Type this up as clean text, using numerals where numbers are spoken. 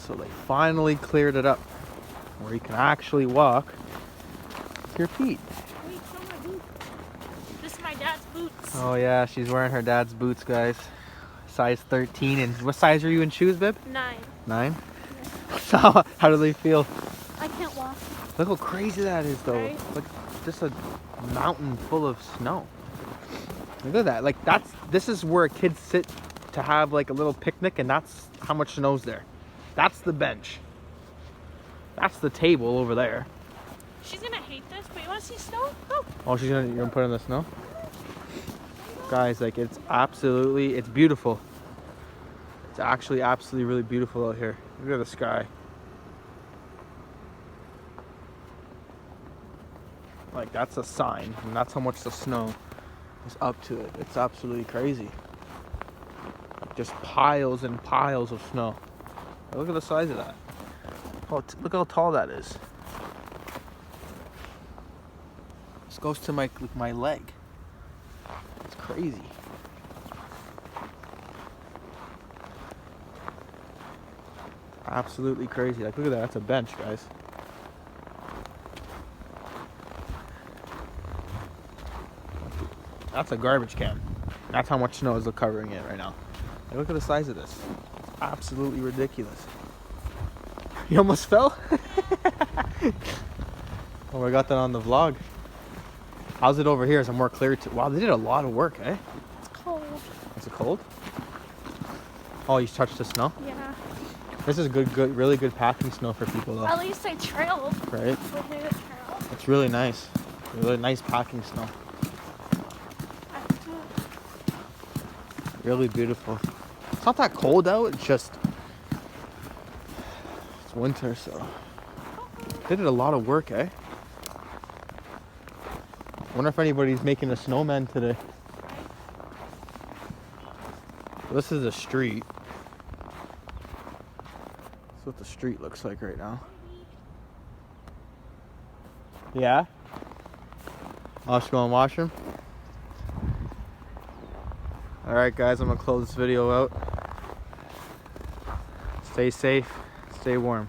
So they finally cleared it up where you can actually walk with your feet. Wait, show my boots. This is my dad's boots. Oh yeah, she's wearing her dad's boots, guys. Size 13. And what size are you in shoes, babe? 9. 9? So how do they feel? I can't walk. Look how crazy that is, though. Right? Like just a mountain full of snow. Look at that. Like this is where kids sit to have like a little picnic, and that's how much snow's there. That's the bench. That's the table over there. She's gonna hate this, but you wanna see snow? Go. Oh, you're gonna put in the snow? Guys, like it's beautiful. It's actually absolutely really beautiful out here. Look at the sky. Like that's a sign, and that's how much the snow is up to it. It's absolutely crazy. Just piles and piles of snow. Look at the size of that. Oh, look how tall that is. This goes to my leg. It's crazy. Absolutely crazy. Like look at that. That's a bench, guys. That's a garbage can. That's how much snow is covering it right now. Like, look at the size of this. It's absolutely ridiculous. You almost fell? Oh, I got that on the vlog. How's it over here? Is it more clear too? Wow, they did a lot of work, eh? It's cold. Is it cold? Oh, you touched the snow? Yeah. This is good, really good packing snow for people though. At least I trailed. Right? But they didn't trail. It's really nice. Really nice packing snow. Really beautiful. It's not that cold out, it's just it's winter, so they did a lot of work, eh? Wonder if anybody's making a snowman today. This is a street. That's what the street looks like right now. Yeah? I'll just go and wash them. Alright guys, I'm gonna close this video out. Stay safe, stay warm.